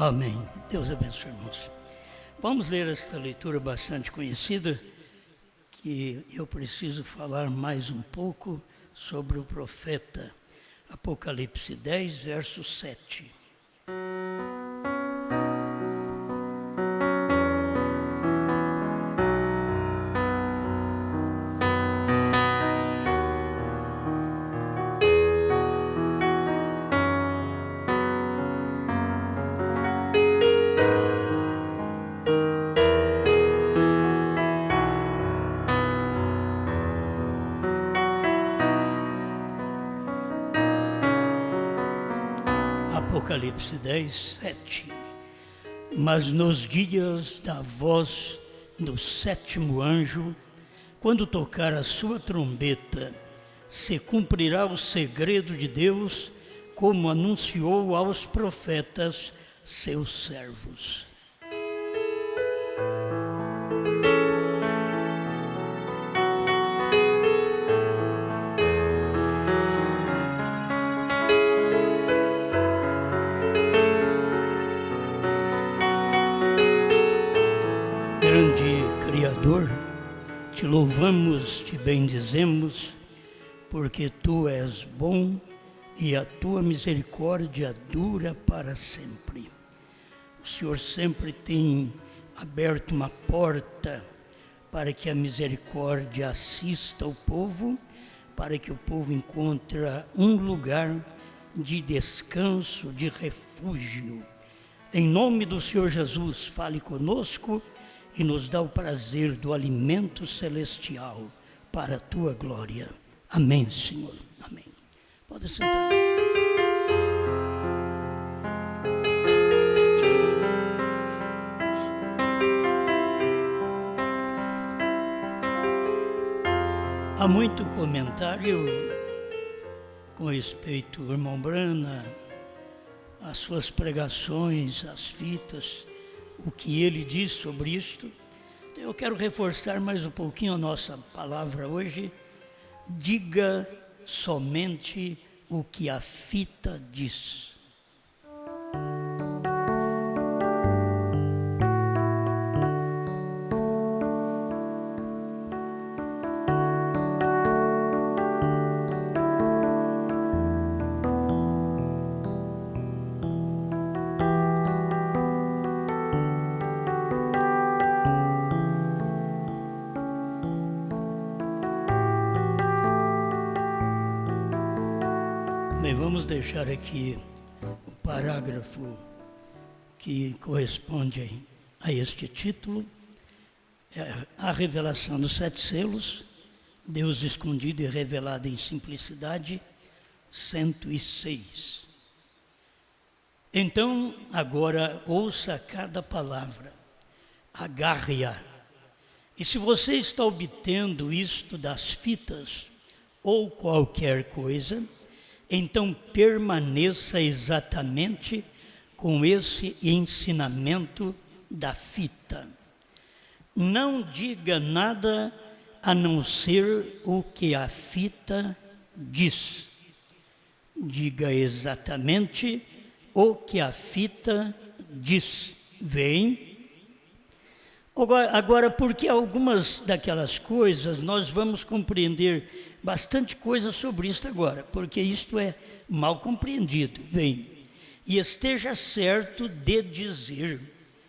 Amém. Deus abençoe, irmãos. Vamos ler esta leitura bastante conhecida, que eu preciso falar mais um pouco sobre o profeta. Apocalipse 10, verso 7. Apocalipse 10, 7. Mas nos dias da voz do sétimo anjo, quando tocar a sua trombeta, se cumprirá o segredo de Deus, como anunciou aos profetas, seus servos. Grande Criador, te louvamos, te bendizemos, porque Tu és bom e a Tua misericórdia dura para sempre. O Senhor sempre tem aberto uma porta para que a misericórdia assista o povo, para que o povo encontre um lugar de descanso, de refúgio. Em nome do Senhor Jesus, fale conosco e nos dá o prazer do alimento celestial para a Tua glória. Amém, Senhor. Amém. Pode sentar. Há muito comentário com respeito ao irmão Brana, as suas pregações, as fitas, o que ele diz sobre isto. Eu quero reforçar mais um pouquinho a nossa palavra hoje. Diga somente o que a fita diz. Vamos deixar aqui o parágrafo que corresponde a este título, a revelação dos 7 selos, Deus escondido e revelado em simplicidade, 106. Então, agora, ouça cada palavra, agarre-a. E se você está obtendo isto das fitas ou qualquer coisa, então permaneça exatamente com esse ensinamento da fita. Não diga nada a não ser o que a fita diz. Diga exatamente o que a fita diz. Vem. Agora, porque algumas daquelas coisas nós vamos compreender bastante coisa sobre isso agora, porque isto é mal compreendido. Vem, e esteja certo de dizer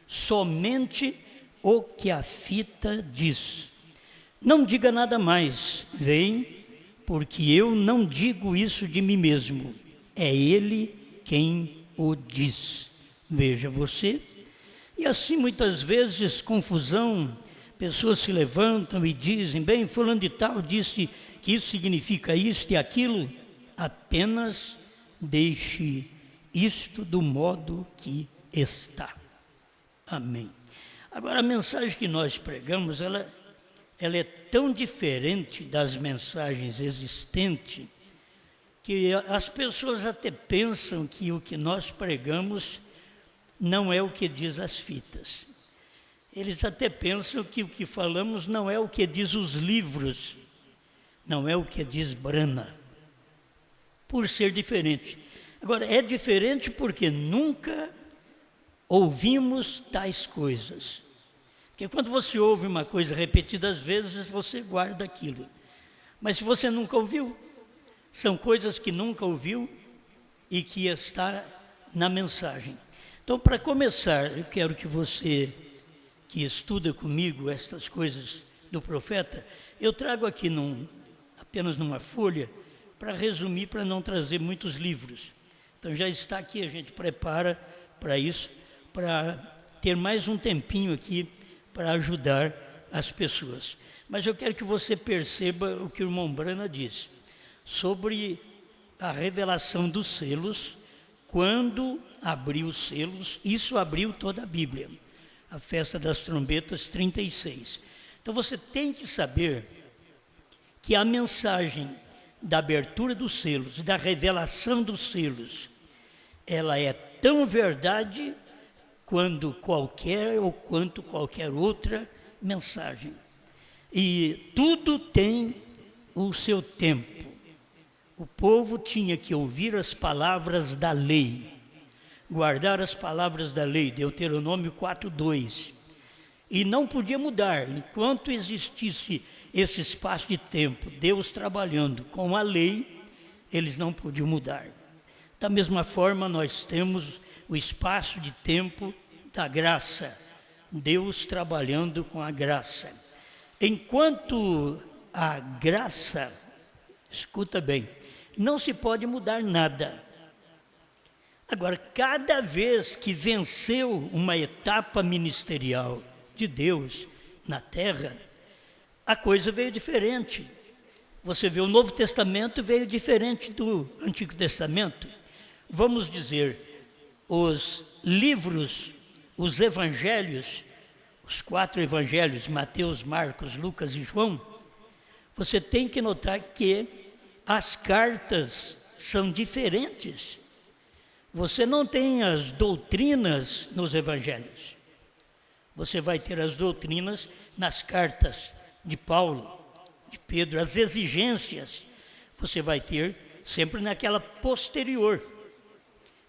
somente o que a fita diz. Não diga nada mais. Vem, porque eu não digo isso de mim mesmo. É Ele quem o diz. Veja você. E assim muitas vezes confusão, pessoas se levantam e dizem, bem, fulano de tal disse que isso significa isto e aquilo. Apenas deixe isto do modo que está. Amém. Agora a mensagem que nós pregamos, ela é tão diferente das mensagens existentes, que as pessoas até pensam que o que nós pregamos não é o que diz as fitas. Eles até pensam que o que falamos não é o que diz os livros, não é o que diz Brana, por ser diferente. Agora, é diferente porque nunca ouvimos tais coisas. Porque quando você ouve uma coisa repetidas vezes, você guarda aquilo. Mas se você nunca ouviu, são coisas que nunca ouviu e que está na mensagem. Então, para começar, eu quero que você, que estuda comigo estas coisas do profeta, eu trago aqui apenas numa folha, para resumir, para não trazer muitos livros. Então, já está aqui, a gente prepara para isso, para ter mais um tempinho aqui para ajudar as pessoas. Mas eu quero que você perceba o que o irmão Brana disse sobre a revelação dos selos. Quando abriu os selos, isso abriu toda a Bíblia. A festa das trombetas 36. Então você tem que saber que a mensagem da abertura dos selos, da revelação dos selos, ela é tão verdade quanto qualquer outra mensagem. E tudo tem o seu tempo. O povo tinha que ouvir as palavras da lei, guardar as palavras da lei, Deuteronômio 4:2. E não podia mudar, enquanto existisse esse espaço de tempo, Deus trabalhando com a lei, eles não podiam mudar. Da mesma forma, nós temos o espaço de tempo da graça, Deus trabalhando com a graça. Enquanto a graça, escuta bem, não se pode mudar nada. Agora, cada vez que venceu uma etapa ministerial de Deus na terra, a coisa veio diferente. Você vê, o Novo Testamento veio diferente do Antigo Testamento. Vamos dizer, os livros, os evangelhos, os 4 evangelhos, Mateus, Marcos, Lucas e João, você tem que notar que as cartas são diferentes. Você não tem as doutrinas nos evangelhos. Você vai ter as doutrinas nas cartas de Paulo, de Pedro, as exigências, você vai ter sempre naquela posterior.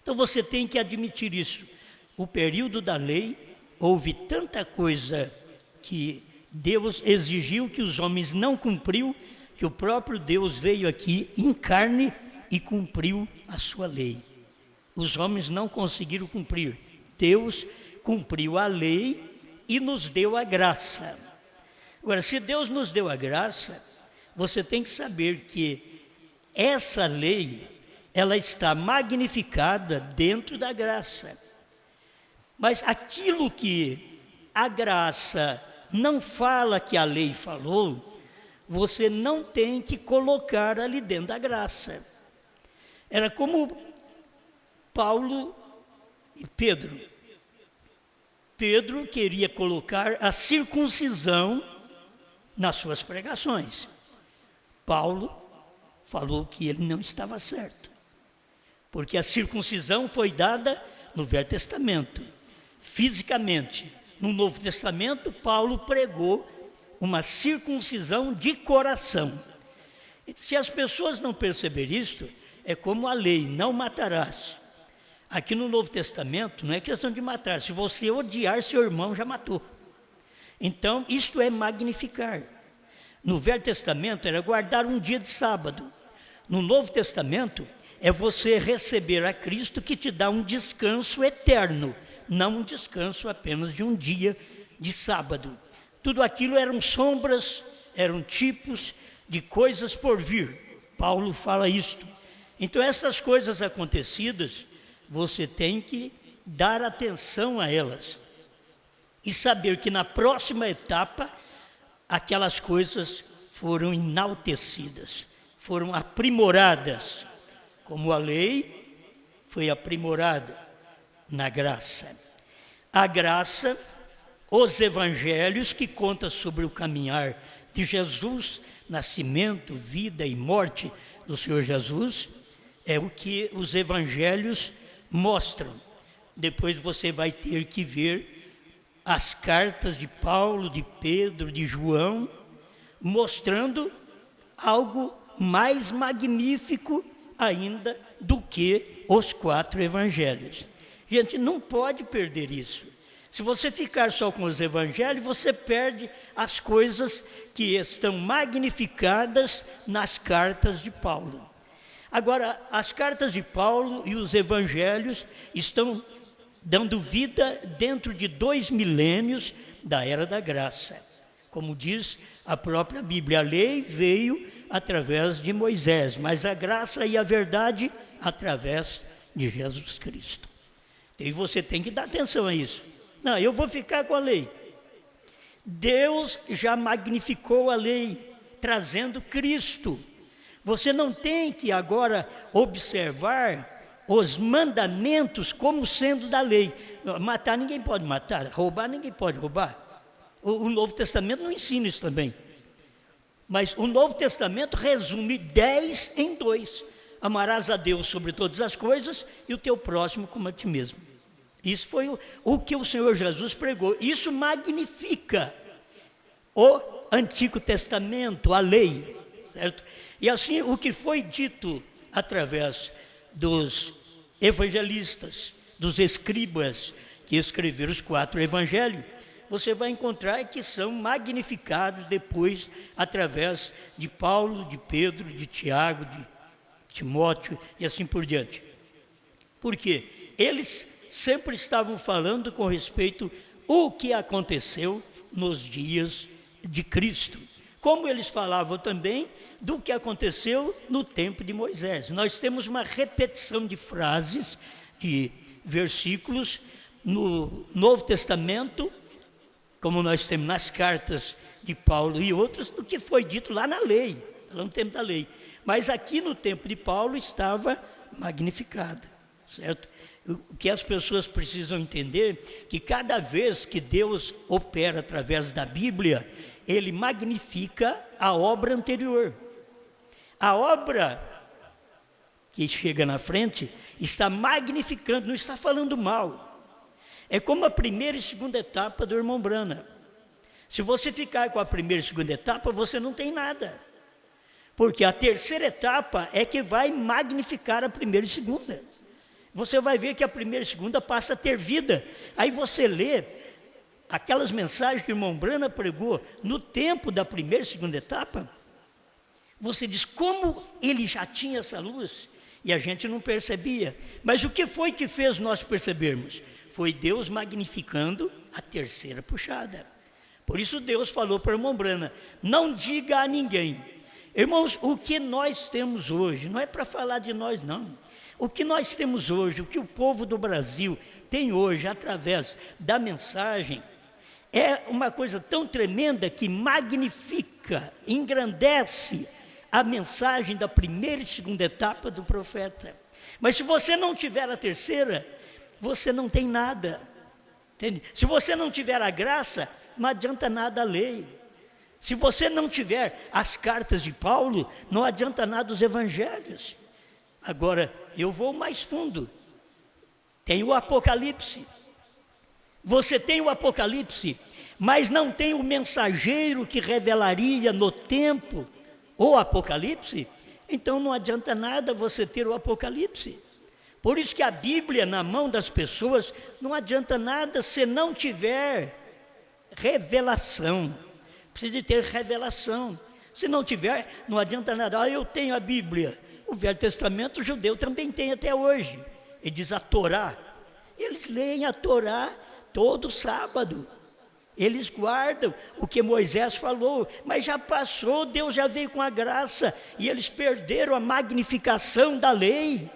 Então você tem que admitir isso. O período da lei, houve tanta coisa que Deus exigiu que os homens não cumpriu, que o próprio Deus veio aqui em carne e cumpriu a sua lei. Os homens não conseguiram cumprir. Deus cumpriu a lei e nos deu a graça. Agora, se Deus nos deu a graça, você tem que saber que essa lei, ela está magnificada dentro da graça. Mas aquilo que a graça não fala que a lei falou, você não tem que colocar ali dentro da graça. Era como Paulo e Pedro. Pedro queria colocar a circuncisão nas suas pregações. Paulo falou que ele não estava certo, porque a circuncisão foi dada no Velho Testamento, fisicamente. No Novo Testamento, Paulo pregou uma circuncisão de coração. Se as pessoas não perceberem isto, é como a lei, não matarás. Aqui no Novo Testamento não é questão de matar, se você odiar seu irmão, já matou. Então, isto é magnificar. No Velho Testamento era guardar um dia de sábado. No Novo Testamento é você receber a Cristo que te dá um descanso eterno, não um descanso apenas de um dia de sábado. Tudo aquilo eram sombras, eram tipos de coisas por vir. Paulo fala isto. Então, essas coisas acontecidas, você tem que dar atenção a elas e saber que na próxima etapa, aquelas coisas foram enaltecidas, foram aprimoradas, como a lei foi aprimorada na graça. A graça, os evangelhos que contam sobre o caminhar de Jesus, nascimento, vida e morte do Senhor Jesus, é o que os evangelhos mostram. Depois você vai ter que ver as cartas de Paulo, de Pedro, de João, mostrando algo mais magnífico ainda do que os 4 evangelhos. Gente, não pode perder isso. Se você ficar só com os evangelhos, você perde as coisas que estão magnificadas nas cartas de Paulo. Agora, as cartas de Paulo e os evangelhos estão dando vida dentro de 2 milênios da era da graça. Como diz a própria Bíblia, a lei veio através de Moisés, mas a graça e a verdade através de Jesus Cristo. E você tem que dar atenção a isso. Não, eu vou ficar com a lei. Deus já magnificou a lei, trazendo Cristo. Você não tem que agora observar os mandamentos como sendo da lei. Matar ninguém pode matar, roubar ninguém pode roubar. O Novo Testamento não ensina isso também. Mas o Novo Testamento resume 10 em 2. Amarás a Deus sobre todas as coisas e o teu próximo como a ti mesmo. Isso foi o que o Senhor Jesus pregou. Isso magnifica o Antigo Testamento, a lei, certo? E assim, o que foi dito através dos evangelistas, dos escribas que escreveram os 4 evangelhos, você vai encontrar que são magnificados depois através de Paulo, de Pedro, de Tiago, de Timóteo e assim por diante. Por quê? Eles sempre estavam falando com respeito ao que aconteceu nos dias de Cristo. Como eles falavam também do que aconteceu no tempo de Moisés. Nós temos uma repetição de frases, de versículos no Novo Testamento, como nós temos nas cartas de Paulo e outros, do que foi dito lá na lei, lá no tempo da lei. Mas aqui no tempo de Paulo estava magnificado, certo? O que as pessoas precisam entender, que cada vez que Deus opera através da Bíblia, Ele magnifica a obra anterior. A obra que chega na frente está magnificando, não está falando mal. É como a primeira e segunda etapa do irmão Brana. Se você ficar com a primeira e segunda etapa, você não tem nada. Porque a terceira etapa é que vai magnificar a primeira e segunda. Você vai ver que a primeira e segunda passa a ter vida. Aí você lê aquelas mensagens que o irmão Brana pregou no tempo da primeira e segunda etapa. Você diz, como ele já tinha essa luz? E a gente não percebia. Mas o que foi que fez nós percebermos? Foi Deus magnificando a terceira puxada. Por isso Deus falou para o irmão Brana, não diga a ninguém. Irmãos, o que nós temos hoje, não é para falar de nós não. O que nós temos hoje, o que o povo do Brasil tem hoje através da mensagem, é uma coisa tão tremenda que magnifica, engrandece a mensagem da primeira e segunda etapa do profeta. Mas se você não tiver a terceira, você não tem nada. Entende? Se você não tiver a graça, não adianta nada a lei. Se você não tiver as cartas de Paulo, não adianta nada os evangelhos. Agora, eu vou mais fundo. Tem o Apocalipse. Você tem o Apocalipse, mas não tem o mensageiro que revelaria no tempo o Apocalipse, então não adianta nada você ter o Apocalipse. Por isso que a Bíblia na mão das pessoas não adianta nada se não tiver revelação. Precisa de ter revelação. Se não tiver, não adianta nada. Eu tenho a Bíblia. O Velho Testamento, o judeu também tem até hoje. Ele diz a Torá. Eles leem a Torá todo sábado. Eles guardam o que Moisés falou, mas já passou, Deus já veio com a graça, e eles perderam a magnificação da lei.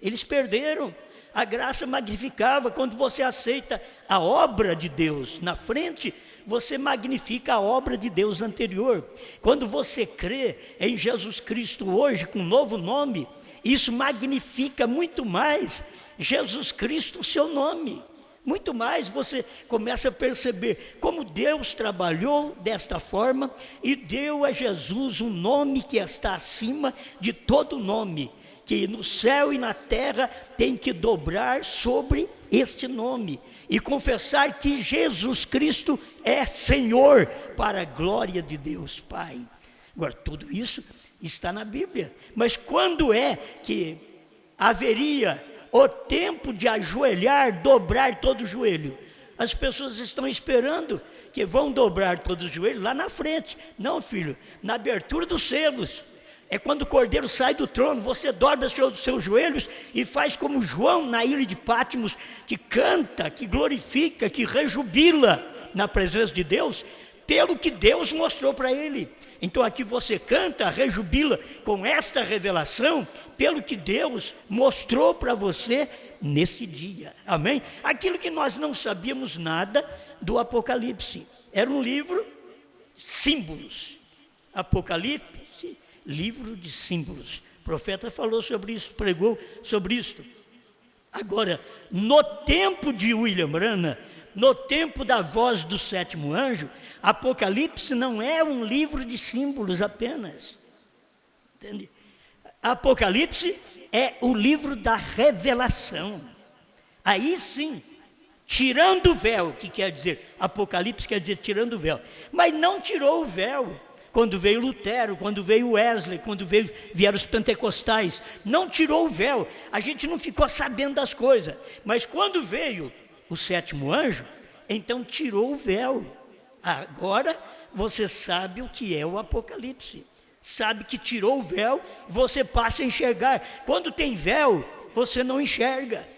Eles perderam. A graça magnificava. Quando você aceita a obra de Deus na frente, você magnifica a obra de Deus anterior. Quando você crê em Jesus Cristo hoje, com um novo nome, isso magnifica muito mais Jesus Cristo, o seu nome. Muito mais você começa a perceber como Deus trabalhou desta forma e deu a Jesus um nome que está acima de todo nome, que no céu e na terra tem que dobrar sobre este nome e confessar que Jesus Cristo é Senhor, para a glória de Deus Pai. Agora, tudo isso está na Bíblia, mas quando é que haveria o tempo de ajoelhar, dobrar todo o joelho. As pessoas estão esperando que vão dobrar todo o joelho lá na frente. Não, filho, na abertura dos selos. É quando o Cordeiro sai do trono, você dobra os seus joelhos e faz como João na ilha de Patmos, que canta, que glorifica, que rejubila na presença de Deus, pelo que Deus mostrou para ele. Então aqui você canta, rejubila com esta revelação, pelo que Deus mostrou para você nesse dia. Amém? Aquilo que nós não sabíamos nada do Apocalipse. Era um livro, símbolos. Apocalipse, livro de símbolos. O profeta falou sobre isso, pregou sobre isso. Agora, no tempo de William Branham, no tempo da voz do sétimo anjo, Apocalipse não é um livro de símbolos apenas. Entende? Apocalipse é o livro da revelação. Aí sim, tirando o véu, que quer dizer, Apocalipse quer dizer tirando o véu. Mas não tirou o véu quando veio Lutero, quando veio Wesley, quando vieram os pentecostais. Não tirou o véu, a gente não ficou sabendo das coisas. Mas quando veio o sétimo anjo, então tirou o véu. Agora você sabe o que é o Apocalipse. Sabe que tirou o véu, você passa a enxergar. Quando tem véu, você não enxerga.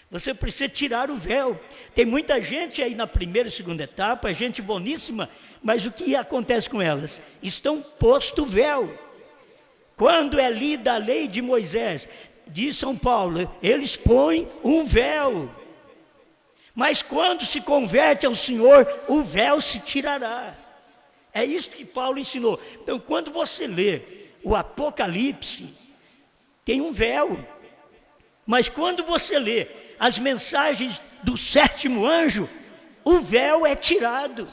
Você precisa tirar o véu. Tem muita gente aí na primeira e segunda etapa, gente boníssima, mas o que acontece com elas? Estão posto o véu. Quando é lida a lei de Moisés, de São Paulo, eles põem um véu. Mas quando se converte ao Senhor, o véu se tirará. É isso que Paulo ensinou. Então, quando você lê o Apocalipse, tem um véu. Mas quando você lê as mensagens do sétimo anjo, o véu é tirado.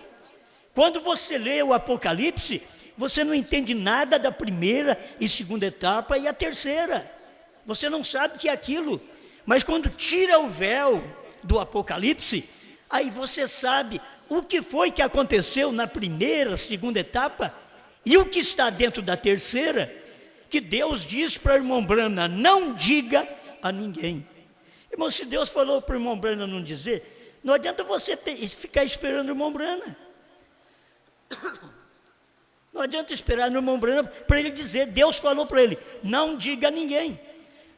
Quando você lê o Apocalipse, você não entende nada da primeira e segunda etapa e a terceira. Você não sabe o que é aquilo. Mas quando tira o véu do Apocalipse, aí você sabe o que foi que aconteceu na primeira, segunda etapa e o que está dentro da terceira, que Deus diz para o irmão Branham, não diga a ninguém. Irmão, se Deus falou para o irmão Branham não dizer, não adianta você ficar esperando o irmão Branham. Não adianta esperar no irmão Branham para ele dizer. Deus falou para ele, não diga a ninguém.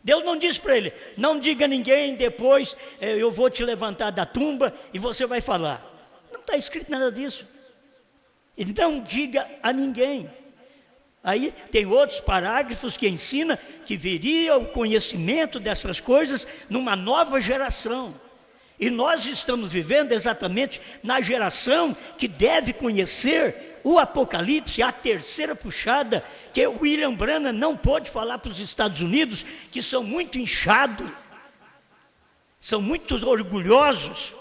Deus não disse para ele, não diga a ninguém, depois eu vou te levantar da tumba e você vai falar. Não está escrito nada disso. Ele não diga a ninguém. Aí tem outros parágrafos que ensinam que viria o conhecimento dessas coisas numa nova geração. E nós estamos vivendo exatamente na geração que deve conhecer o Apocalipse, a terceira puxada, que o William Branham não pôde falar para os Estados Unidos, que são muito inchados, são muito orgulhosos.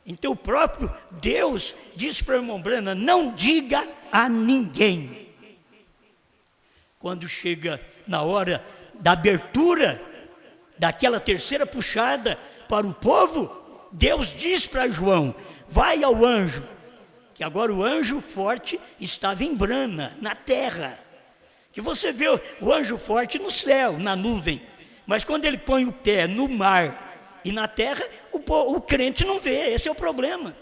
Então o próprio Deus disse para o irmão Branham, não diga a ninguém. Quando chega na hora da abertura daquela terceira puxada para o povo, Deus diz para João, vai ao anjo, que agora o anjo forte estava em Brana, na terra, que você vê o anjo forte no céu, na nuvem, mas quando ele põe o pé no mar e na terra, o crente não vê, esse é o problema.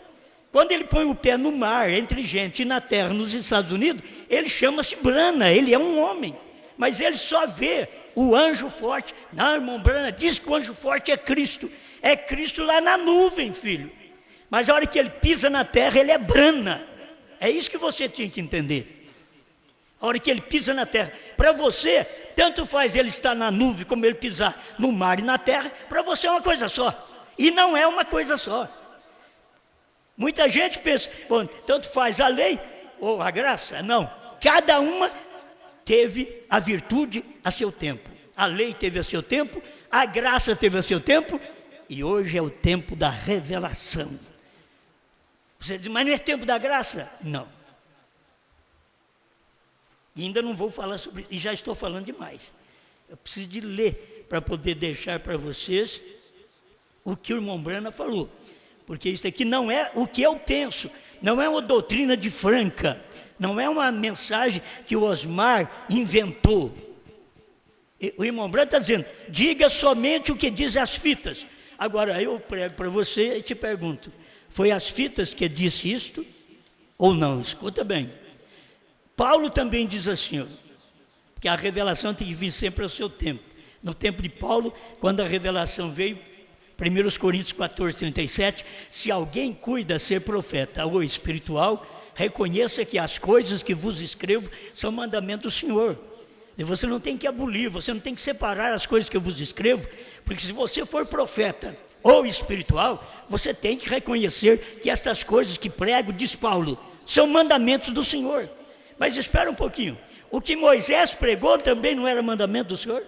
Quando ele põe o pé no mar, entre gente e na terra, nos Estados Unidos, ele chama-se Brana, ele é um homem, mas ele só vê o anjo forte. Não, irmão Brana, diz que o anjo forte é Cristo lá na nuvem, filho. Mas a hora que ele pisa na terra, ele é Brana. É isso que você tinha que entender. A hora que ele pisa na terra, para você, tanto faz ele estar na nuvem como ele pisar no mar e na terra, para você é uma coisa só. E não é uma coisa só. Muita gente pensa, bom, tanto faz a lei ou a graça. Não, cada uma teve a virtude a seu tempo. A lei teve a seu tempo, a graça teve a seu tempo, e hoje é o tempo da revelação. Você diz, mas não é tempo da graça? Não. E ainda não vou falar sobre isso, e já estou falando demais. Eu preciso de ler para poder deixar para vocês o que o irmão Branham falou. Porque isso aqui não é o que eu penso, não é uma doutrina de Franca, não é uma mensagem que o Osmar inventou. O irmão Branco está dizendo, diga somente o que dizem as fitas. Agora, eu prego para você e te pergunto, foi as fitas que disse isto ou não? Escuta bem. Paulo também diz assim, que a revelação tem que vir sempre ao seu tempo. No tempo de Paulo, quando a revelação veio, 1 Coríntios 14, 37, se alguém cuida ser profeta ou espiritual, reconheça que as coisas que vos escrevo são mandamentos do Senhor. E você não tem que abolir, você não tem que separar as coisas que eu vos escrevo, porque se você for profeta ou espiritual, você tem que reconhecer que estas coisas que prego, diz Paulo, são mandamentos do Senhor. Mas espera um pouquinho, o que Moisés pregou também não era mandamento do Senhor?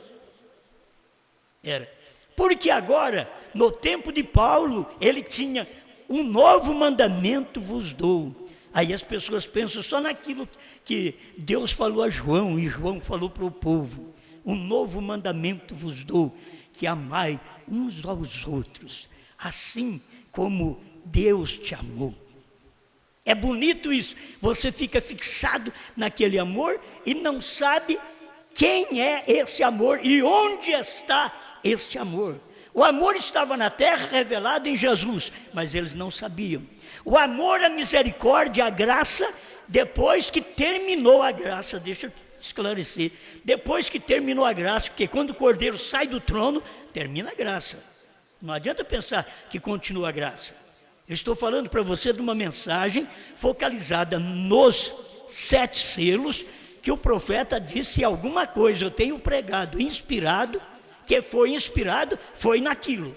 Era. Porque agora, no tempo de Paulo, ele tinha um novo mandamento vos dou. Aí as pessoas pensam só naquilo que Deus falou a João, e João falou para o povo. Um novo mandamento vos dou, que amai uns aos outros, assim como Deus te amou. É bonito isso, você fica fixado naquele amor e não sabe quem é esse amor e onde está este amor. O amor estava na terra revelado em Jesus, mas eles não sabiam. O amor, a misericórdia, a graça, depois que terminou a graça, deixa eu esclarecer, depois que terminou a graça, porque quando o Cordeiro sai do trono, termina a graça. Não adianta pensar que continua a graça. Eu estou falando para você de uma mensagem focalizada nos 7 selos, que o profeta disse alguma coisa, eu tenho pregado, inspirado, que foi inspirado, foi naquilo.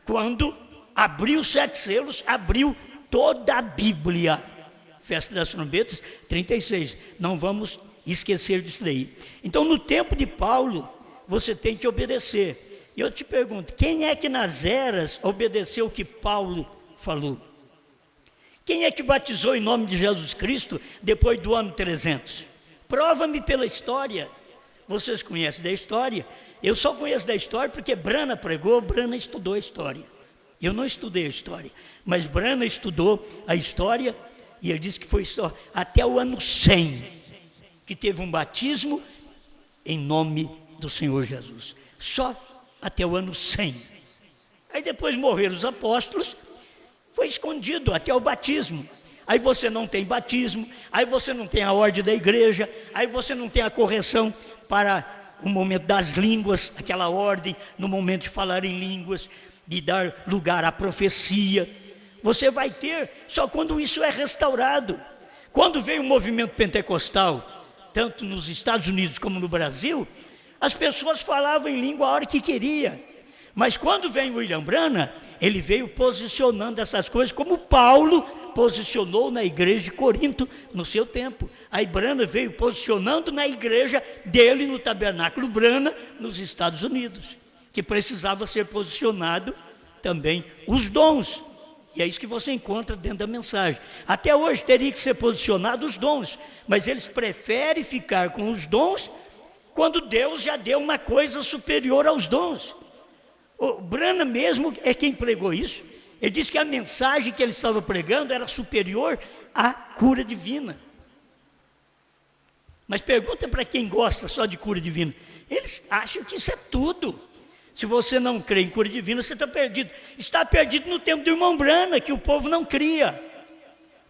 Quando abriu 7 selos, abriu toda a Bíblia. Festa das Trombetas, 36. Não vamos esquecer disso daí. Então, no tempo de Paulo, você tem que obedecer. E eu te pergunto, quem é que nas eras obedeceu o que Paulo falou? Quem é que batizou em nome de Jesus Cristo depois do ano 300? Prova-me pela história. Vocês conhecem da história? Eu só conheço da história porque Brana pregou, Brana estudou a história. Eu não estudei a história, mas Brana estudou a história e ele disse que foi só até o ano 100 que teve um batismo em nome do Senhor Jesus. Só até o ano 100. Aí depois morreram os apóstolos, foi escondido até o batismo. Aí você não tem batismo, aí você não tem a ordem da igreja, aí você não tem a correção para o momento das línguas, aquela ordem no momento de falar em línguas, de dar lugar à profecia. Você vai ter só quando isso é restaurado. Quando veio o movimento pentecostal, tanto nos Estados Unidos como no Brasil, as pessoas falavam em língua a hora que queria. Mas quando vem William Branham, ele veio posicionando essas coisas como Paulo posicionou na igreja de Corinto no seu tempo. Aí Branham veio posicionando na igreja dele no tabernáculo Branham nos Estados Unidos, que precisava ser posicionado também os dons. E é isso que você encontra dentro da mensagem. Até hoje teria que ser posicionado os dons, mas eles preferem ficar com os dons quando Deus já deu uma coisa superior aos dons. O Branham mesmo é quem pregou isso. Ele disse que a mensagem que ele estava pregando era superior à cura divina. Mas pergunta para quem gosta só de cura divina. Eles acham que isso é tudo. Se você não crê em cura divina, você está perdido. Está perdido no tempo do irmão Branham, que o povo não cria.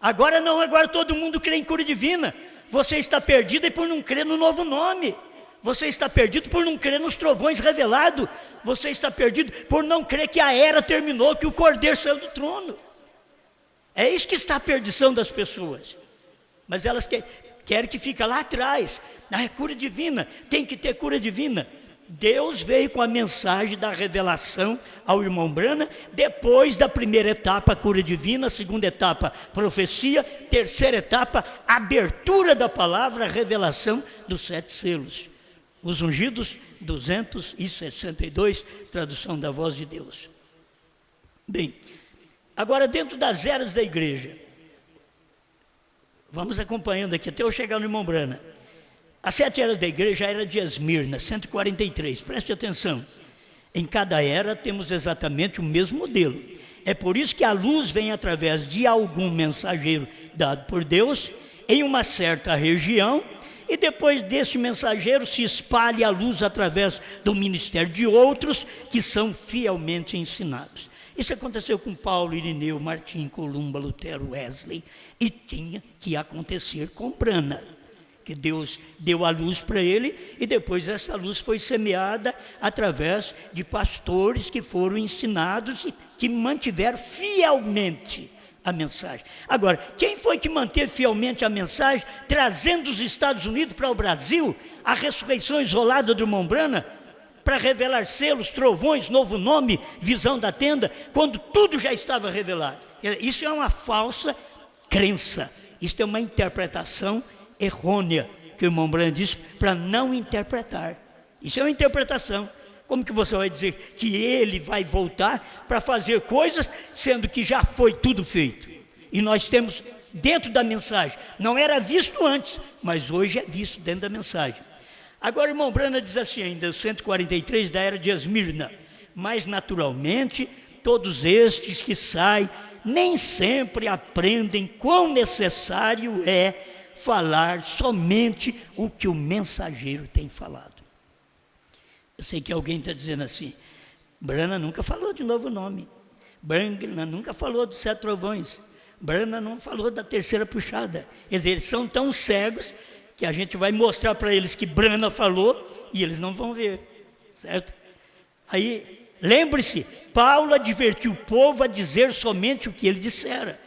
Agora não, agora todo mundo crê em cura divina. Você está perdido por não crer no novo nome. Você está perdido por não crer nos trovões revelados. Você está perdido por não crer que a era terminou, que o Cordeiro saiu do trono. É isso que está a perdição das pessoas. Mas elas querem que fique lá atrás. É cura divina, tem que ter cura divina. Deus veio com a mensagem da revelação ao irmão Branham, depois da primeira etapa, cura divina, segunda etapa, profecia, terceira etapa, abertura da palavra, revelação dos 7 selos. Os ungidos, 262, tradução da voz de Deus. Bem, agora dentro das eras da igreja, vamos acompanhando aqui até eu chegar no irmão Branham. As 7 eras da igreja, a era de Esmirna, 143, preste atenção. Em cada era temos exatamente o mesmo modelo. É por isso que a luz vem através de algum mensageiro dado por Deus em uma certa região, e depois desse mensageiro se espalha a luz através do ministério de outros que são fielmente ensinados. Isso aconteceu com Paulo, Irineu, Martim, Columba, Lutero, Wesley, e tinha que acontecer com Brana, que Deus deu a luz para ele, e depois essa luz foi semeada através de pastores que foram ensinados e que mantiveram fielmente a mensagem. Agora, quem foi que manteve fielmente a mensagem, trazendo dos Estados Unidos para o Brasil a ressurreição isolada do irmão Brana, para revelar selos, trovões, novo nome, visão da tenda, quando tudo já estava revelado? Isso é uma falsa crença, isso é uma interpretação errônea, que o irmão Brana disse, para não interpretar. Isso é uma interpretação. Como que você vai dizer que ele vai voltar para fazer coisas, sendo que já foi tudo feito? E nós temos dentro da mensagem, não era visto antes, mas hoje é visto dentro da mensagem. Agora o irmão Brana diz assim ainda, o 143 da era de Esmirna: mas naturalmente todos estes que saem nem sempre aprendem quão necessário é falar somente o que o mensageiro tem falado. Eu sei que alguém está dizendo assim, Brana nunca falou de novo nome, Brana nunca falou dos 7 trovões, Brana não falou da terceira puxada. Quer dizer, eles são tão cegos que a gente vai mostrar para eles que Brana falou e eles não vão ver, certo? Aí, lembre-se, Paulo advertiu o povo a dizer somente o que ele dissera.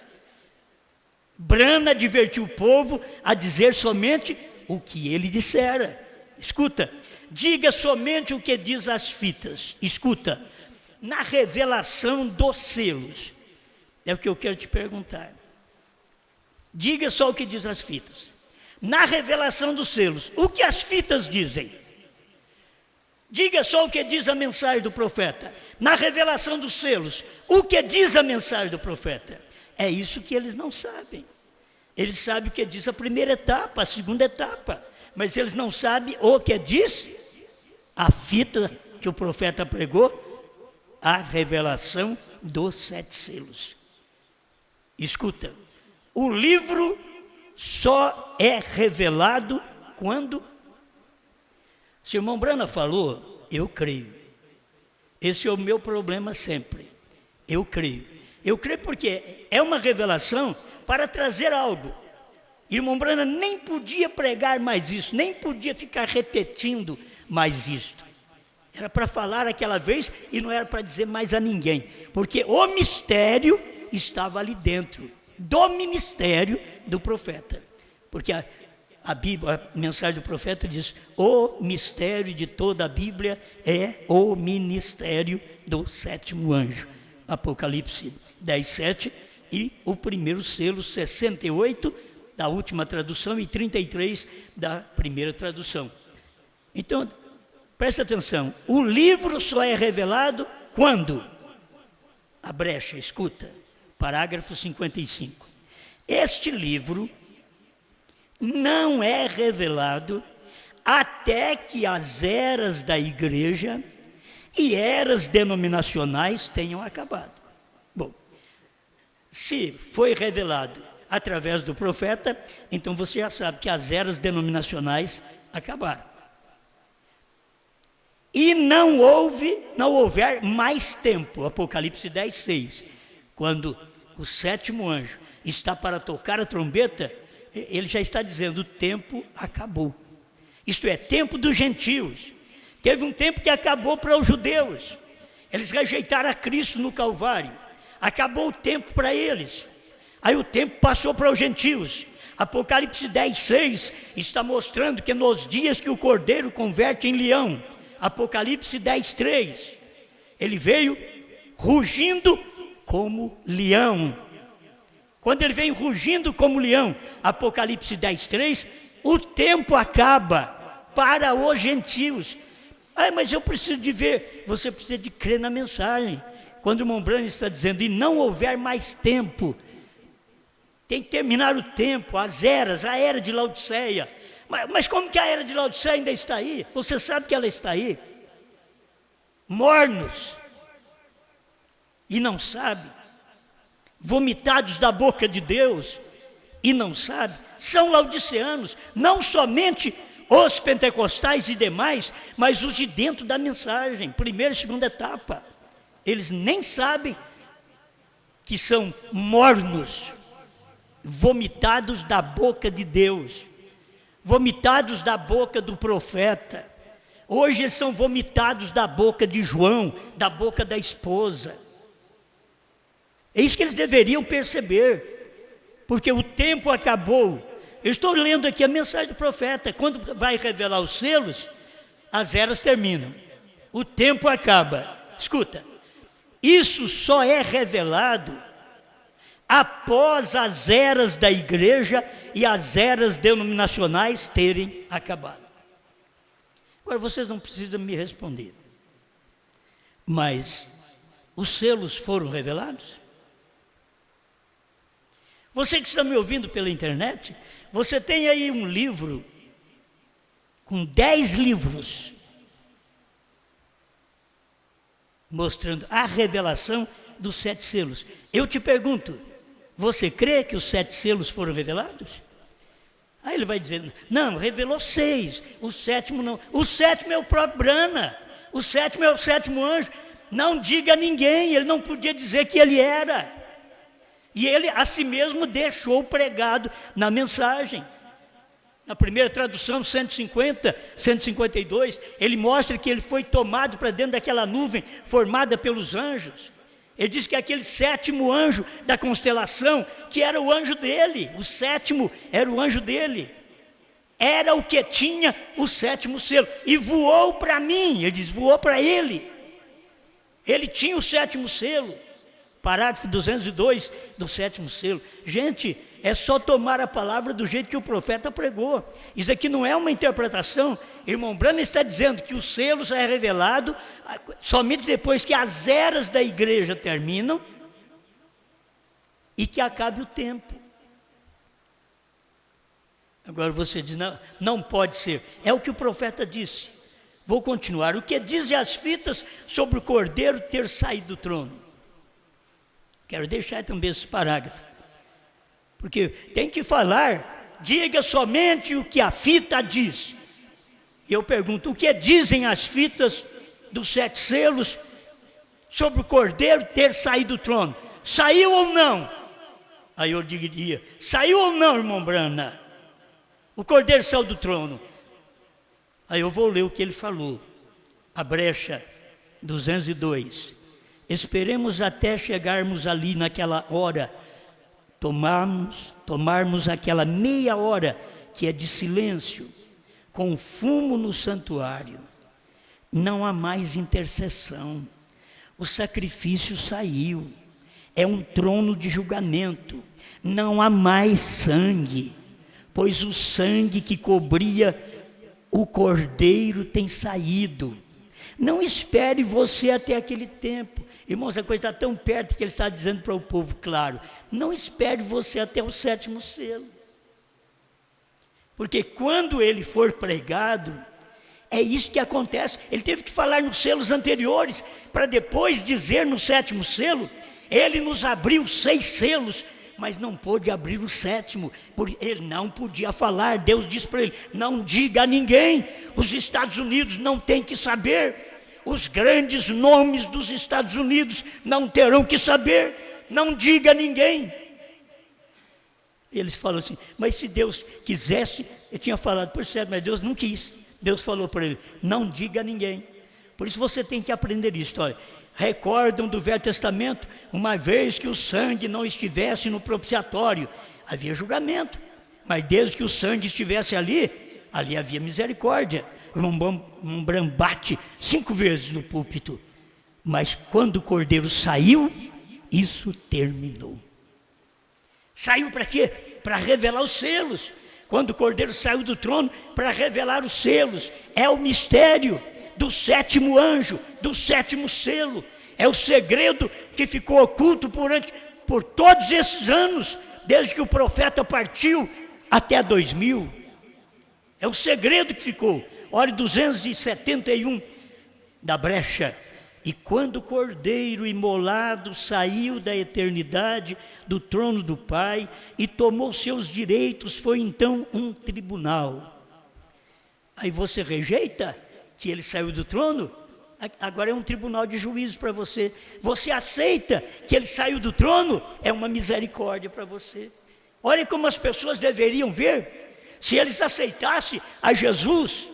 Brana advertiu o povo a dizer somente o que ele dissera. Escuta, diga somente o que diz as fitas. Escuta, na revelação dos selos, é o que eu quero te perguntar. Diga só o que diz as fitas. Na revelação dos selos, o que as fitas dizem? Diga só o que diz a mensagem do profeta. Na revelação dos selos, o que diz a mensagem do profeta? É isso que eles não sabem. Eles sabem o que diz a primeira etapa, a segunda etapa, mas eles não sabem o que diz a fita que o profeta pregou, a revelação dos 7 selos. Escuta, o livro só é revelado quando? Se o irmão Brana falou, eu creio. Esse é o meu problema sempre. Eu creio. Eu creio porque é uma revelação para trazer algo. Irmão Brana nem podia pregar mais isso, nem podia ficar repetindo mais isto. Era para falar aquela vez e não era para dizer mais a ninguém, porque o mistério estava ali dentro do ministério do profeta. Porque a Bíblia, a mensagem do profeta diz, o mistério de toda a Bíblia é o ministério do 7º anjo. Apocalipse 10:7 e o primeiro selo 68 da última tradução e 33 da primeira tradução. Então, presta atenção, o livro só é revelado quando? A brecha, escuta, parágrafo 55. Este livro não é revelado até que as eras da igreja e eras denominacionais tenham acabado. Bom, se foi revelado através do profeta, então você já sabe que as eras denominacionais acabaram. E não houver mais tempo, Apocalipse 10:6, quando o 7º anjo está para tocar a trombeta, ele já está dizendo, o tempo acabou. Isto é, tempo dos gentios. Teve um tempo que acabou para os judeus. Eles rejeitaram a Cristo no Calvário. Acabou o tempo para eles. Aí o tempo passou para os gentios. Apocalipse 10:6 está mostrando que nos dias que o cordeiro converte em leão, Apocalipse 10:3, ele veio rugindo como leão. Quando ele vem rugindo como leão, Apocalipse 10:3, o tempo acaba para os gentios. Ah, mas eu preciso de ver. Você precisa de crer na mensagem. Quando o irmão Brana está dizendo, e não houver mais tempo, tem que terminar o tempo, as eras, a era de Laodiceia. Mas como que a era de Laodiceia ainda está aí? Você sabe que ela está aí? Mornos. E não sabe. Vomitados da boca de Deus. E não sabe. são laodiceanos, não somente os pentecostais e demais, mas os de dentro da mensagem, primeira e segunda etapa. Eles nem sabem que são mornos, vomitados da boca de Deus, vomitados da boca do profeta. Hoje eles são vomitados da boca de João, da boca da esposa. É isso que eles deveriam perceber, porque o tempo acabou. Eu estou lendo aqui a mensagem do profeta. Quando vai revelar os selos, as eras terminam, o tempo acaba. Escuta, isso só é revelado após as eras da igreja e as eras denominacionais terem acabado. Agora, vocês não precisam me responder, mas os selos foram revelados? Você que está me ouvindo pela internet, você tem aí um livro com 10 livros mostrando a revelação dos 7 selos. Eu te pergunto, você crê que os 7 selos foram revelados? Aí ele vai dizer, não, revelou 6, o 7º não. O 7º é o próprio Brana, o 7º é o 7º anjo. Não diga a ninguém, ele não podia dizer que ele era. E ele a si mesmo deixou pregado na mensagem. Na primeira tradução, 150, 152, ele mostra que ele foi tomado para dentro daquela nuvem formada pelos anjos. Ele diz que aquele 7º anjo da constelação, que era o anjo dele, o 7º era o anjo dele, era o que tinha o 7º selo, e voou para mim, ele diz, voou para ele. Ele tinha o 7º selo, parágrafo 202 do 7º selo. Gente, é só tomar a palavra do jeito que o profeta pregou. Isso aqui não é uma interpretação. Irmão Branham está dizendo que o selo é revelado somente depois que as eras da igreja terminam e que acabe o tempo. Agora você diz, não, não pode ser. É o que o profeta disse. Vou continuar. O que dizem as fitas sobre o cordeiro ter saído do trono? Quero deixar também esse parágrafo, porque tem que falar, diga somente o que a fita diz. E eu pergunto, o que dizem as fitas dos 7 selos sobre o cordeiro ter saído do trono? Saiu ou não? Aí eu diria, saiu ou não, irmão Brana? O cordeiro saiu do trono. Aí eu vou ler o que ele falou, a brecha 202. Esperemos até chegarmos ali naquela hora, tomarmos aquela meia hora que é de silêncio, com fumo no santuário. Não há mais intercessão, o sacrifício saiu, é um trono de julgamento, não há mais sangue, pois o sangue que cobria o cordeiro tem saído. Não espere você até aquele tempo. Irmãos, a coisa está tão perto que ele está dizendo para o povo, claro, não espere você até o 7º selo. Porque quando ele for pregado, é isso que acontece. Ele teve que falar nos selos anteriores, para depois dizer no 7º selo. Ele nos abriu 6 selos, mas não pôde abrir o 7º, porque ele não podia falar. Deus disse para ele, não diga a ninguém, os Estados Unidos não têm que saber. Os grandes nomes dos Estados Unidos não terão que saber, não diga a ninguém. Eles falam assim, mas se Deus quisesse, eu tinha falado, por certo, mas Deus não quis. Deus falou para ele, não diga a ninguém. Por isso você tem que aprender isso. Olha, recordam do Velho Testamento, uma vez que o sangue não estivesse no propiciatório, havia julgamento, mas desde que o sangue estivesse ali havia misericórdia. O irmão Branham bate 5 vezes no púlpito, mas quando o cordeiro saiu, isso terminou. Saiu para quê? Para revelar os selos. Quando o cordeiro saiu do trono, para revelar os selos. É o mistério do 7º anjo, do 7º selo. É o segredo que ficou oculto por todos esses anos, desde que o profeta partiu até 2000. É o segredo que ficou. Olha 271 da brecha. E quando o cordeiro imolado saiu da eternidade do trono do Pai e tomou seus direitos, foi então um tribunal. Aí você rejeita que ele saiu do trono? Agora é um tribunal de juízo para você. Você aceita que ele saiu do trono? É uma misericórdia para você. Olha como as pessoas deveriam ver. Se eles aceitassem a Jesus,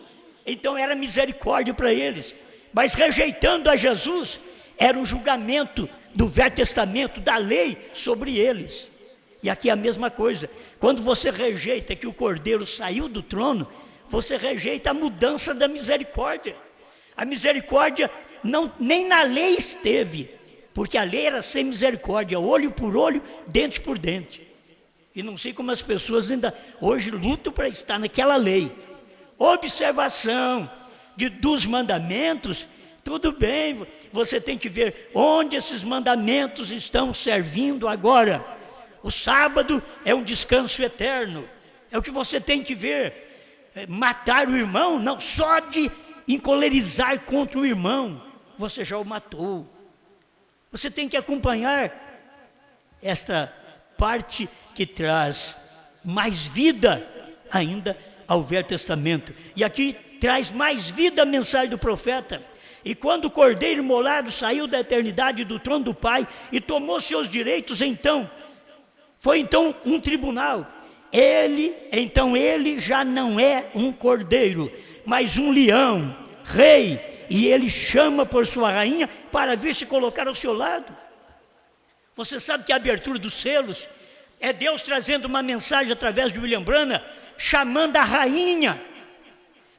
então era misericórdia para eles. Mas rejeitando a Jesus, era um julgamento do Velho Testamento, da lei sobre eles. E aqui é a mesma coisa. Quando você rejeita que o Cordeiro saiu do trono, você rejeita a mudança da misericórdia. A misericórdia nem na lei esteve, porque a lei era sem misericórdia, olho por olho, dente por dente. E não sei como as pessoas ainda hoje lutam para estar naquela lei. Observação dos mandamentos, tudo bem, você tem que ver onde esses mandamentos estão servindo agora. O sábado é um descanso eterno, é o que você tem que ver. Matar o irmão, não, só de encolerizar contra o irmão, você já o matou. Você tem que acompanhar esta parte que traz mais vida ainda ao Velho Testamento. E aqui traz mais vida a mensagem do profeta. E quando o cordeiro imolado saiu da eternidade do trono do Pai e tomou seus direitos, foi então um tribunal. Ele já não é um cordeiro, mas um leão, rei, e ele chama por sua rainha para vir se colocar ao seu lado. Você sabe que a abertura dos selos é Deus trazendo uma mensagem através de William Branham, chamando a rainha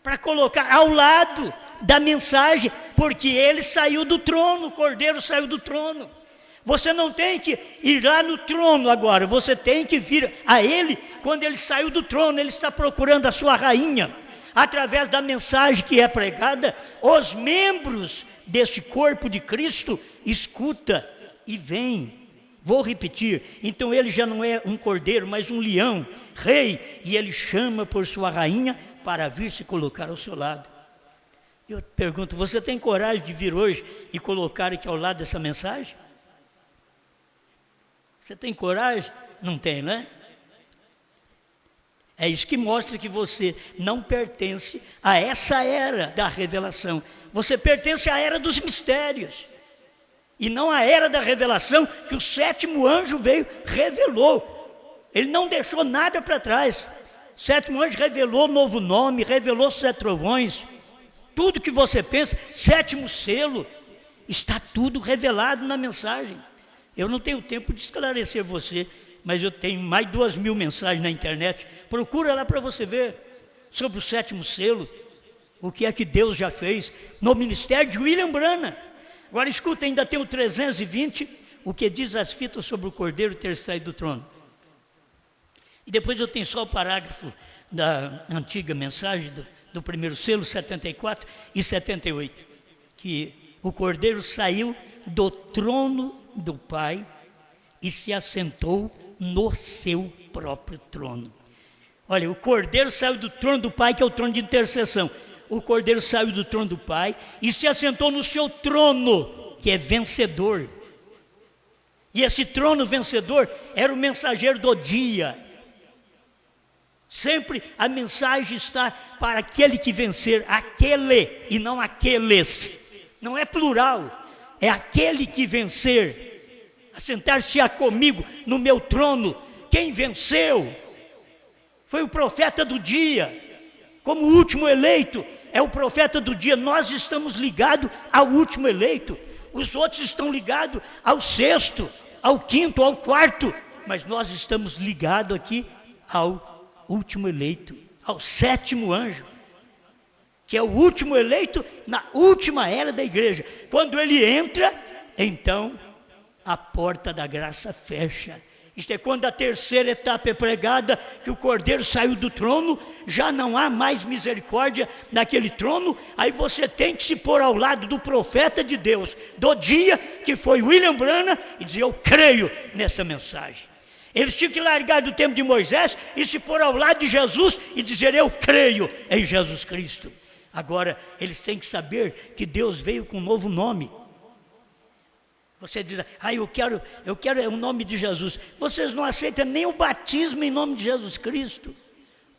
para colocar ao lado da mensagem, porque ele saiu do trono, o cordeiro saiu do trono. Você não tem que ir lá no trono agora, você tem que vir a ele quando ele saiu do trono. Ele está procurando a sua rainha. Através da mensagem que é pregada, os membros deste corpo de Cristo escuta e vem. Vou repetir, então ele já não é um cordeiro, mas um leão, rei, e ele chama por sua rainha para vir se colocar ao seu lado. Eu pergunto, você tem coragem de vir hoje e colocar aqui ao lado dessa mensagem? Você tem coragem? Não tem, né? É isso que mostra que você não pertence a essa era da revelação. Você pertence à era dos mistérios. E não à era da revelação que o sétimo anjo veio, revelou. Ele não deixou nada para trás. O sétimo anjo revelou novo nome, revelou 7 trovões. Tudo que você pensa, sétimo selo, está tudo revelado na mensagem. Eu não tenho tempo de esclarecer você, mas eu tenho mais de 2.000 mensagens na internet. Procura lá para você ver sobre o sétimo selo, o que é que Deus já fez no ministério de William Branham. Agora escuta, ainda tem o 320, o que diz as fitas sobre o cordeiro ter saído do trono. E depois eu tenho só o parágrafo da antiga mensagem do primeiro selo, 74 e 78, que o cordeiro saiu do trono do Pai e se assentou no seu próprio trono. Olha, o cordeiro saiu do trono do Pai, que é o trono de intercessão. O cordeiro saiu do trono do Pai e se assentou no seu trono, que é vencedor. E esse trono vencedor era o mensageiro do dia. Sempre a mensagem está para aquele que vencer, aquele e não aqueles. Não é plural. É aquele que vencer, assentar-se-á comigo no meu trono. Quem venceu foi o profeta do dia, como o último eleito, é o profeta do dia. Nós estamos ligados ao último eleito, os outros estão ligados ao sexto, ao quinto, ao quarto, mas nós estamos ligados aqui ao último eleito, ao sétimo anjo, que é o último eleito na última era da igreja. Quando ele entra, então a porta da graça fecha. Isto é quando a terceira etapa é pregada, que o cordeiro saiu do trono, já não há mais misericórdia naquele trono. Aí você tem que se pôr ao lado do profeta de Deus do dia, que foi William Branham, e dizer: eu creio nessa mensagem. Eles tinham que largar do tempo de Moisés e se pôr ao lado de Jesus e dizer: eu creio em Jesus Cristo. Agora, eles têm que saber que Deus veio com um novo nome. Você diz, eu quero o nome de Jesus. Vocês não aceitam nem o batismo em nome de Jesus Cristo.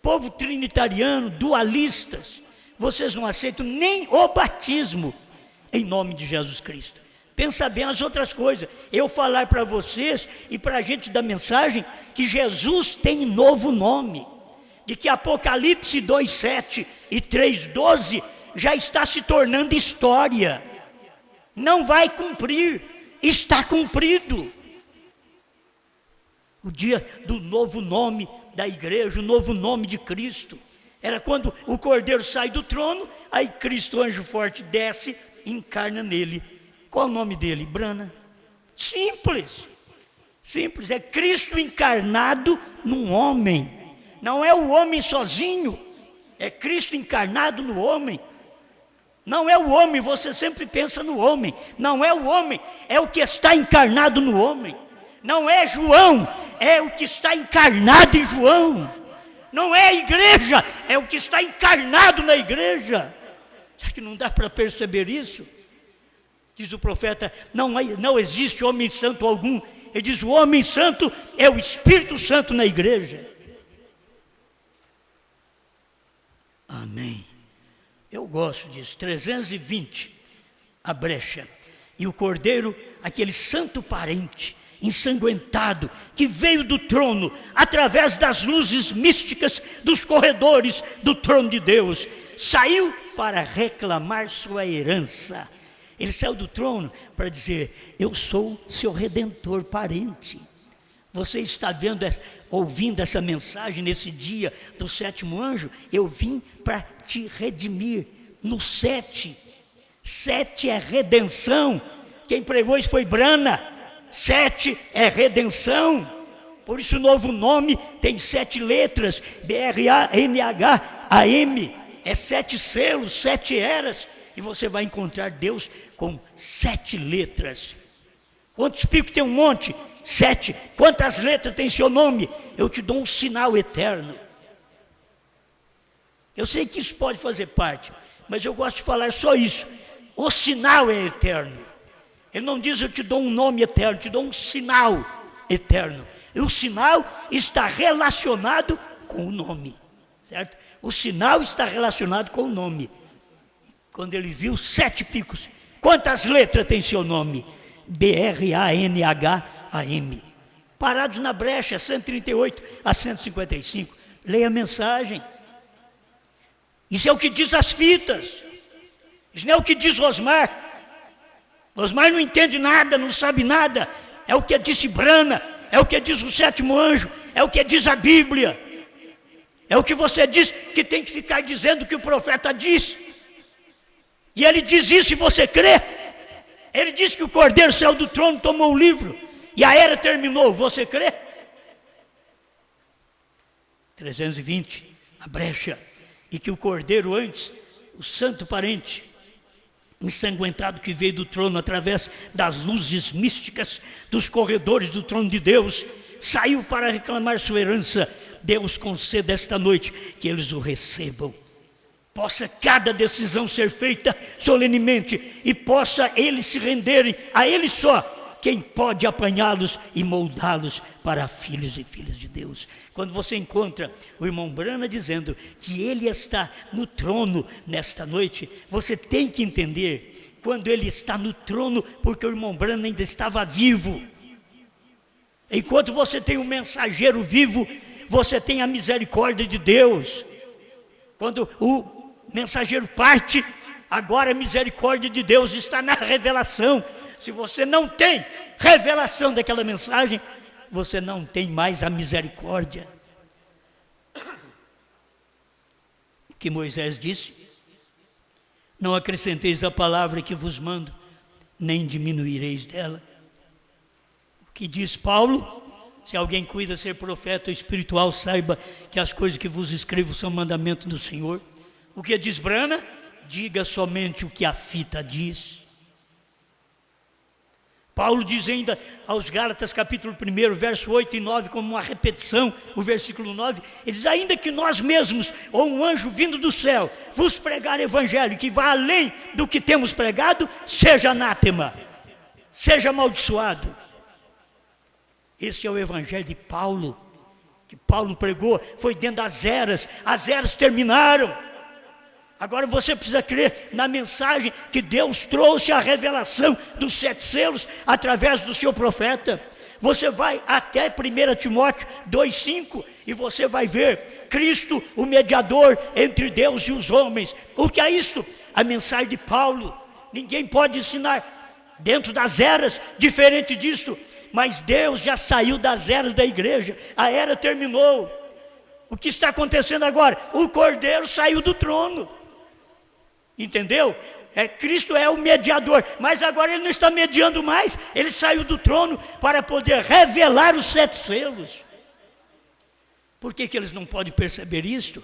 Povo trinitariano, dualistas, vocês não aceitam nem o batismo em nome de Jesus Cristo. Pensa bem as outras coisas. Eu falar para vocês e para a gente da mensagem que Jesus tem novo nome. De que Apocalipse 2:7 e 3:12 já está se tornando história. Não vai cumprir, está cumprido. O dia do novo nome da igreja, o novo nome de Cristo. Era quando o Cordeiro sai do trono, aí Cristo, anjo forte, desce e encarna nele. Qual o nome dele? Brana. Simples. Simples, é Cristo encarnado num homem. Não é o homem sozinho, é Cristo encarnado no homem. Não é o homem, você sempre pensa no homem. Não é o homem, é o que está encarnado no homem. Não é João, é o que está encarnado em João. Não é a igreja, é o que está encarnado na igreja. Será que não dá para perceber isso? Diz o profeta, não existe homem santo algum. Ele diz, o homem santo é o Espírito Santo na igreja. Amém. Eu gosto disso. 320, a brecha. E o Cordeiro, aquele santo parente, ensanguentado, que veio do trono, através das luzes místicas dos corredores do trono de Deus, saiu para reclamar sua herança. Ele saiu do trono para dizer, eu sou seu redentor parente. Você está ouvindo essa mensagem nesse dia do sétimo anjo? Eu vim para te redimir. No 7 é redenção. Quem pregou isso foi Brana. 7 é redenção. Por isso o novo nome tem 7 letras, BRANHAM, é 7 selos, 7 eras, e você vai encontrar Deus com 7 letras. Quantos picos tem um monte? 7. Quantas letras tem seu nome? Eu te dou um sinal eterno. Eu sei que isso pode fazer parte, mas eu gosto de falar só isso. O sinal é eterno. Ele não diz eu te dou um nome eterno, te dou um sinal eterno. E o sinal está relacionado com o nome, certo? O sinal está relacionado com o nome. Quando ele viu 7 picos, quantas letras tem seu nome? BRANHAM. Parados na brecha, 138 a 155. Leia a mensagem. Isso é o que diz as fitas. Isso não é o que diz Osmar. Osmar não entende nada, não sabe nada. É o que disse Brana, é o que diz o sétimo anjo, é o que diz a Bíblia. É o que você diz que tem que ficar dizendo o que o profeta diz. E ele diz isso e você crê? Ele diz que o Cordeiro saiu do trono, tomou o livro e a era terminou, você crê? 320, a brecha. E que o Cordeiro antes, o santo parente, ensanguentado que veio do trono através das luzes místicas dos corredores do trono de Deus, saiu para reclamar sua herança. Deus conceda esta noite que eles o recebam. Possa cada decisão ser feita solenemente e possa eles se renderem a Ele só, quem pode apanhá-los e moldá-los para filhos e filhas de Deus. Quando você encontra o irmão Brana dizendo que ele está no trono nesta noite, você tem que entender, quando ele está no trono, porque o irmão Brana ainda estava vivo. Enquanto você tem um mensageiro vivo, você tem a misericórdia de Deus. Quando o mensageiro parte, agora a misericórdia de Deus está na revelação. Se você não tem revelação daquela mensagem, você não tem mais a misericórdia. O que Moisés disse? Não acrescenteis a palavra que vos mando, nem diminuireis dela. O que diz Paulo? Se alguém cuida ser profeta espiritual, saiba que as coisas que vos escrevo são mandamento do Senhor. O que diz Brana? Diga somente o que a fita diz. Paulo diz ainda aos Gálatas capítulo 1, verso 8 e 9, como uma repetição, o versículo 9, ele diz, ainda que nós mesmos, ou um anjo vindo do céu, vos pregar evangelho que vá além do que temos pregado, seja anátema. seja amaldiçoado. Esse é o evangelho de Paulo, que Paulo pregou, foi dentro das eras, as eras terminaram. Agora você precisa crer na mensagem que Deus trouxe, a revelação dos 7 selos através do seu profeta. Você vai até 1 Timóteo 2,5 e você vai ver Cristo, o mediador entre Deus e os homens. O que é isto? A mensagem de Paulo. Ninguém pode ensinar dentro das eras diferente disto. Mas Deus já saiu das eras da igreja, a era terminou. O que está acontecendo agora? O Cordeiro saiu do trono, entendeu? Cristo é o mediador, mas agora ele não está mediando mais, ele saiu do trono para poder revelar os 7 selos. Por que eles não podem perceber isto?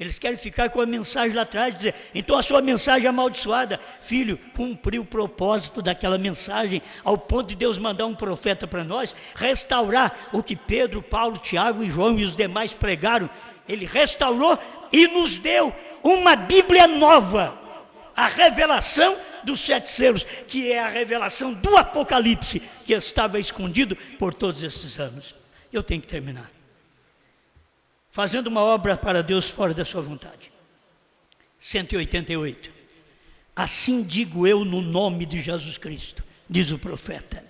Eles querem ficar com a mensagem lá atrás, dizer, então a sua mensagem é amaldiçoada. Filho, cumpriu o propósito daquela mensagem, ao ponto de Deus mandar um profeta para nós, restaurar o que Pedro, Paulo, Tiago e João e os demais pregaram. Ele restaurou e nos deu uma Bíblia nova, a revelação dos 7 selos, que é a revelação do Apocalipse, que estava escondido por todos esses anos. Eu tenho que terminar. Fazendo uma obra para Deus fora da sua vontade. 188. Assim digo eu no nome de Jesus Cristo, diz o profeta.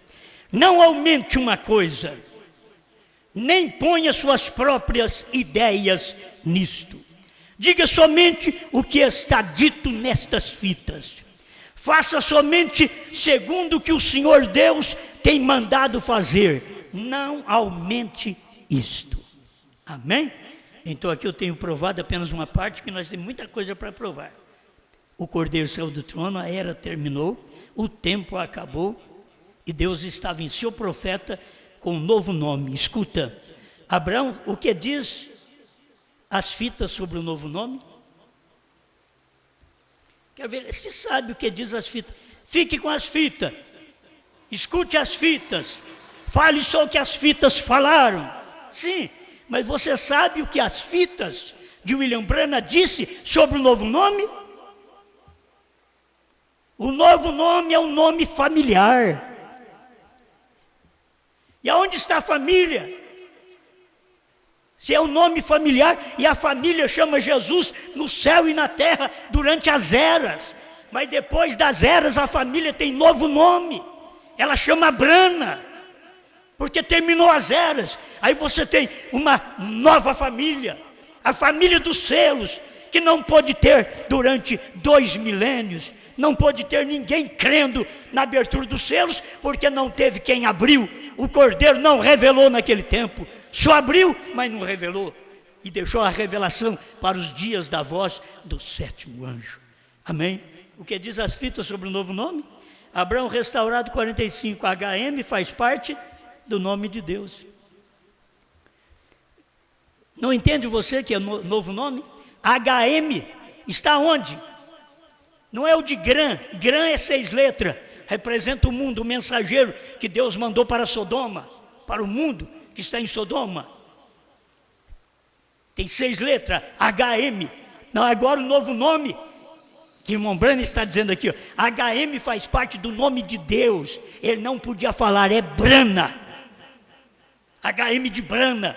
Não aumente uma coisa, nem ponha suas próprias ideias nisto. Diga somente o que está dito nestas fitas. Faça somente segundo o que o Senhor Deus tem mandado fazer. Não aumente isto. Amém? Então aqui eu tenho provado apenas uma parte, que nós temos muita coisa para provar. O Cordeiro saiu do trono, a era terminou, o tempo acabou, e Deus estava em seu profeta com um novo nome. Escuta, Abraão, o que diz as fitas sobre o novo nome? Quer ver, você sabe o que diz as fitas? Fique com as fitas, escute as fitas, fale só o que as fitas falaram. Sim, mas você sabe o que as fitas de William Branham disse sobre o novo nome? O novo nome é um nome familiar. E aonde está a família? Se é um nome familiar, e a família chama Jesus no céu e na terra durante as eras. Mas depois das eras a família tem novo nome. Ela chama Branham, porque terminou as eras. Aí você tem uma nova família, a família dos selos, que não pôde ter durante 2 milênios, não pôde ter ninguém crendo na abertura dos selos, porque não teve quem abriu. O Cordeiro não revelou naquele tempo, só abriu, mas não revelou, e deixou a revelação para os dias da voz do 7º anjo. Amém? O que diz as fitas sobre o novo nome? Abraão restaurado 45, HM faz parte do nome de Deus. Não entende você que é novo nome? HM está onde? Não é o de Gran. Gran é 6 letras, representa o mundo, o mensageiro que Deus mandou para Sodoma, para o mundo que está em Sodoma. Tem 6 letras, HM. Não, agora o novo nome que o irmão Branham está dizendo aqui, ó, HM faz parte do nome de Deus. Ele não podia falar, é Branham. HM de Branham.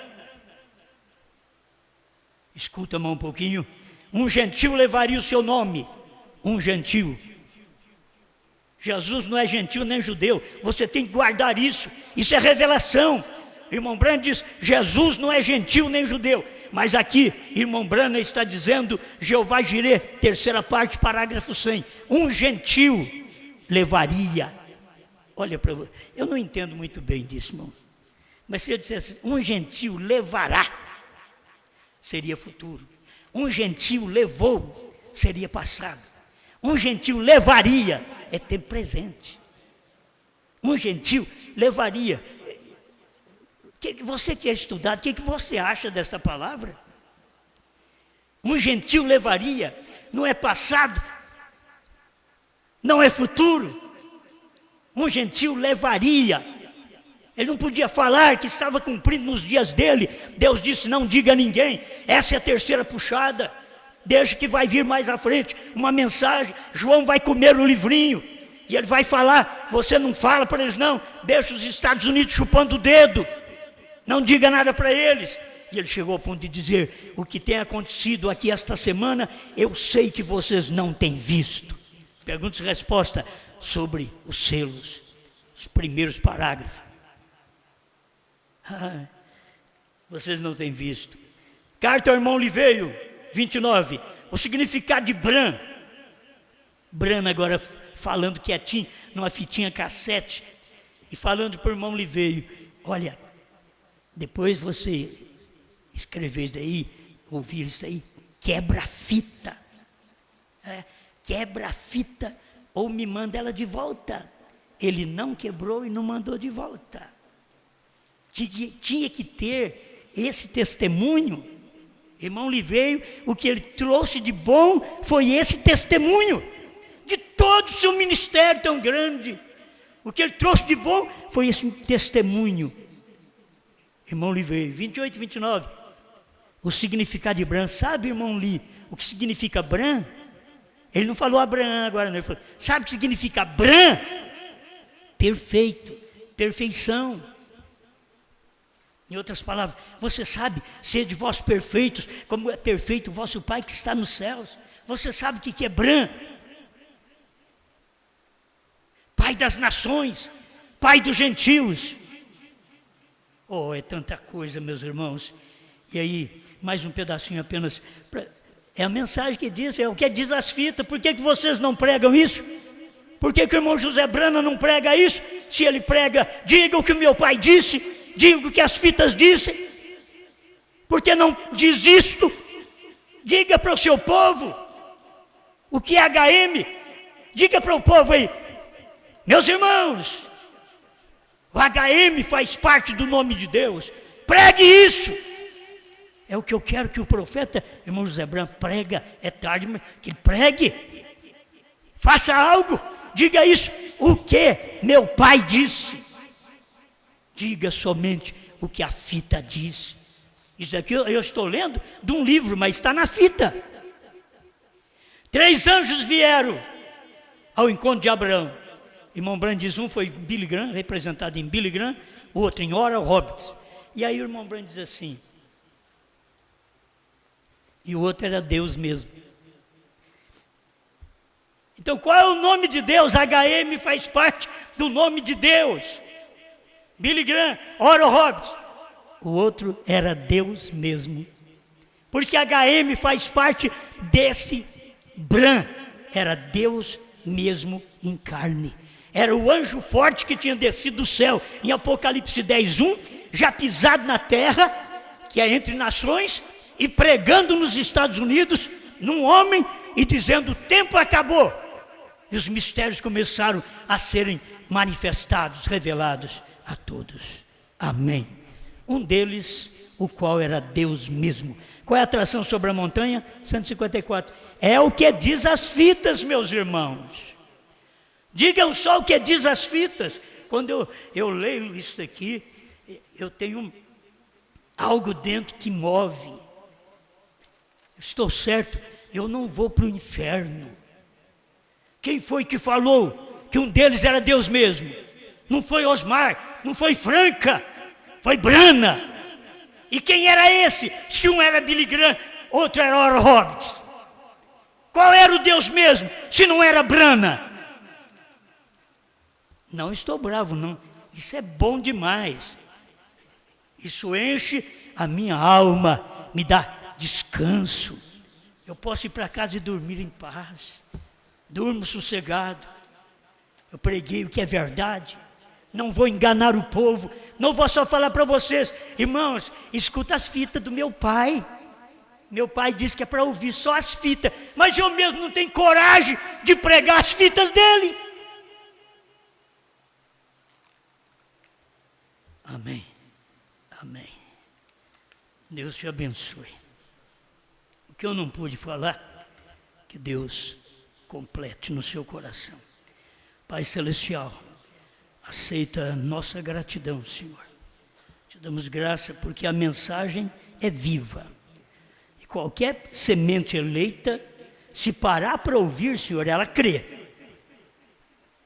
Escuta, irmão, um pouquinho. Um gentil levaria o seu nome. Um gentil. Jesus não é gentil nem judeu. Você tem que guardar isso. Isso é revelação. Irmão Branham diz, Jesus não é gentil nem judeu. Mas aqui, irmão Branham está dizendo, Jeová Jireh, 3ª parte, parágrafo 100. Um gentil levaria. Olha para você. Eu não entendo muito bem disso, irmão. Mas se eu dissesse, um gentil levará, seria futuro. Um gentil levou, seria passado. Um gentil levaria, é tempo presente. Um gentil levaria. Você que é estudado, o que você acha desta palavra? Um gentil levaria, não é passado, não é futuro. Um gentil levaria. Ele não podia falar que estava cumprindo nos dias dele. Deus disse, não diga a ninguém. Essa é a 3ª puxada. Deixa que vai vir mais à frente uma mensagem. João vai comer o livrinho. E ele vai falar, você não fala para eles não, deixa os Estados Unidos chupando o dedo, não diga nada para eles. E ele chegou ao ponto de dizer, o que tem acontecido aqui esta semana, eu sei que vocês não têm visto. Perguntas e resposta sobre os selos, os primeiros parágrafos. Vocês não têm visto. Carta ao irmão Liveio, 29, o significado de Bran. Bran agora falando quietinho, numa fitinha cassete, e falando para o irmão Liveio, olha, depois você escrever isso daí, ouvir isso daí, quebra a fita, quebra a fita, ou me manda ela de volta. Ele não quebrou e não mandou de volta. Tinha que ter esse testemunho. Irmão Liveio, o que ele trouxe de bom foi esse testemunho, de todo o seu ministério tão grande. O que ele trouxe de bom foi esse testemunho. Irmão Liveio, 28 e 29. O significado de Bran, sabe, irmão Li, o que significa Bran? Ele não falou Abraão agora, não. Ele falou, sabe o que significa Bran? Perfeito, perfeição. Em outras palavras, você sabe, sede vós perfeitos, como é perfeito o vosso Pai que está nos céus. Você sabe o que é Bran? Pai das nações, Pai dos gentios. Oh, é tanta coisa, meus irmãos. E aí, mais um pedacinho apenas. É a mensagem que diz, é o que diz as fitas. Por que vocês não pregam isso? Por que o irmão José Brana não prega isso? Se ele prega, diga o que o meu pai disse, diga o que as fitas dizem. Por que não diz isto? Diga para o seu povo o que é HM. Diga para o povo aí, meus irmãos, o HM faz parte do nome de Deus. Pregue isso. É o que eu quero que o profeta, irmão José Branco, prega. É tarde, mas que ele pregue. Faça algo, diga isso. O que meu pai disse. Diga somente o que a fita diz. Isso aqui eu estou lendo de um livro, mas está na fita. 3 anjos vieram ao encontro de Abraão. Irmão Branco diz, um foi Billy Graham, representado em Billy Graham, o outro em Oral Roberts. E aí o irmão Branco diz assim, e o outro era Deus mesmo. Então qual é o nome de Deus? HM faz parte do nome de Deus. Billy Graham, Oral Roberts. O outro era Deus mesmo. Por isso que HM faz parte desse Bran. Era Deus mesmo em carne. Era o anjo forte que tinha descido do céu em Apocalipse 10:1, já pisado na terra, que é entre nações, e pregando nos Estados Unidos, num homem, e dizendo, o tempo acabou. E os mistérios começaram a serem manifestados, revelados a todos. Amém. Um deles, o qual era Deus mesmo. Qual é a atração sobre a montanha? 154. É o que diz as fitas, meus irmãos. Digam só o que diz as fitas. Quando eu leio isso aqui, eu tenho algo dentro que move. Estou certo, eu não vou para o inferno. Quem foi que falou que um deles era Deus mesmo? Não foi Osmar, não foi Franca, foi Brana. E quem era esse? Se um era Billy Graham, outro era Oral Roberts. Qual era o Deus mesmo, se não era Brana? Não estou bravo, não. Isso é bom demais. Isso enche a minha alma, me dá descanso. Eu posso ir para casa e dormir em paz. Durmo sossegado. Eu preguei o que é verdade. Não vou enganar o povo. Não vou só falar para vocês, irmãos, escuta as fitas do meu pai. Meu pai disse que é para ouvir só as fitas, mas eu mesmo não tenho coragem de pregar as fitas dele. Amém. Amém. Deus te abençoe. O que eu não pude falar, que Deus complete no seu coração. Pai Celestial, aceita a nossa gratidão, Senhor. Te damos graça porque a mensagem é viva. E qualquer semente eleita, se parar para ouvir, Senhor, ela crê.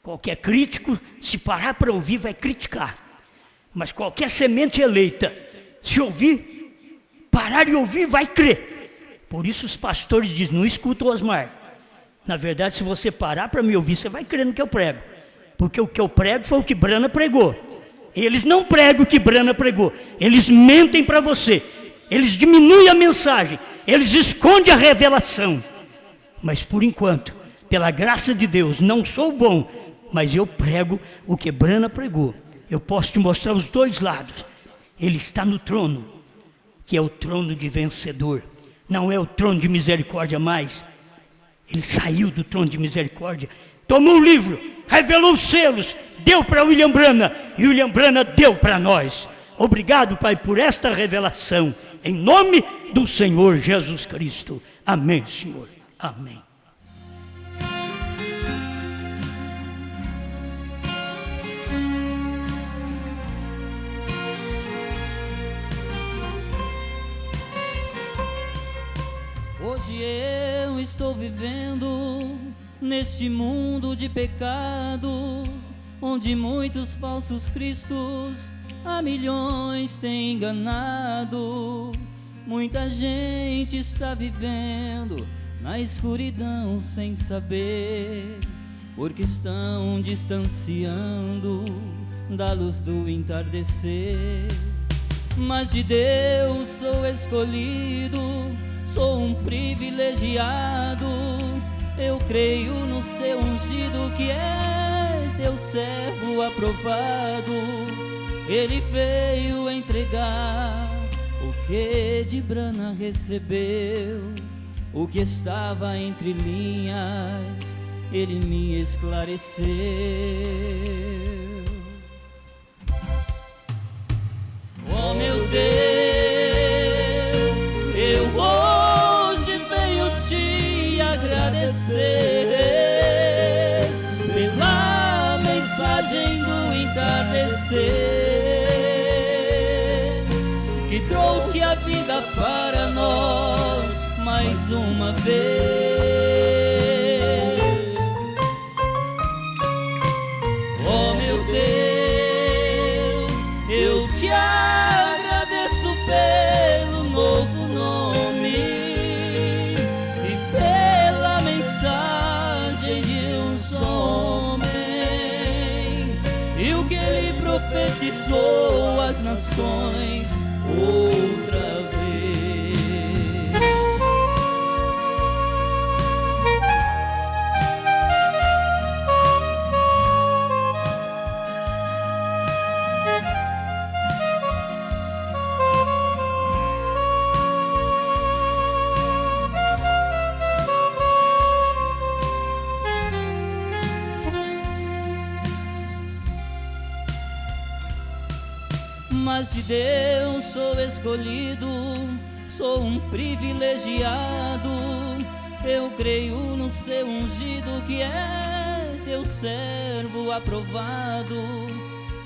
Qualquer crítico, se parar para ouvir, vai criticar. Mas qualquer semente eleita, se ouvir, parar e ouvir, vai crer. Por isso os pastores dizem, não escuta o Osmar. Na verdade, se você parar para me ouvir, você vai crer no que eu prego. Porque o que eu prego foi o que Brana pregou. Eles não pregam o que Brana pregou. Eles mentem para você. Eles diminuem a mensagem. Eles escondem a revelação. Mas por enquanto, pela graça de Deus, não sou bom, mas eu prego o que Brana pregou. Eu posso te mostrar os dois lados. Ele está no trono, que é o trono de vencedor. Não é o trono de misericórdia mais. Ele saiu do trono de misericórdia, tomou o livro, revelou os selos, deu para William Brana, e William Brana deu para nós. Obrigado, Pai, por esta revelação, em nome do Senhor Jesus Cristo. Amém, Senhor. Amém. Hoje eu estou vivendo neste mundo de pecado, onde muitos falsos cristos a milhões têm enganado. Muita gente está vivendo na escuridão sem saber, porque estão distanciando da luz do entardecer. Mas de Deus sou escolhido, sou um privilegiado. Eu creio no seu ungido, que é teu servo aprovado. Ele veio entregar o que de Brana recebeu, o que estava entre linhas, ele me esclareceu. Oh meu Deus, eu hoje venho te agradecer pela mensagem do entardecer, que trouxe a vida para nós mais uma vez. Oh meu Deus, eu te agradeço pelo novo nome e pela mensagem de um só homem, e o que ele profetizou às nações outra vez. Mas de Deus sou escolhido, sou um privilegiado. Eu creio no seu ungido, que é teu servo aprovado.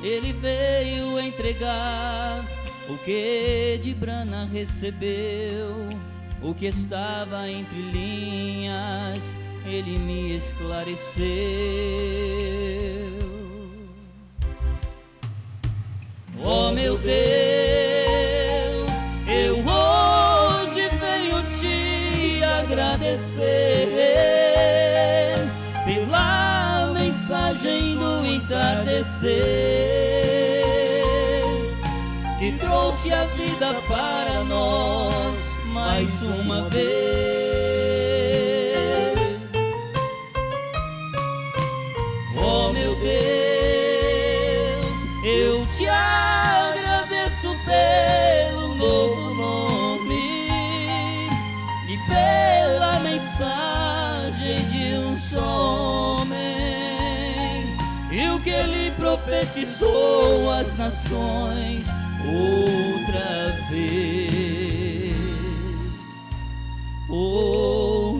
Ele veio entregar o que de Brana recebeu, o que estava entre linhas, ele me esclareceu. Oh meu Deus, eu hoje venho te agradecer pela mensagem do entardecer, que trouxe a vida para nós mais uma vez. Oh meu Deus, eu te agradeço pelo novo nome e pela mensagem de um só homem, e o que ele profetizou às nações outra vez. Oh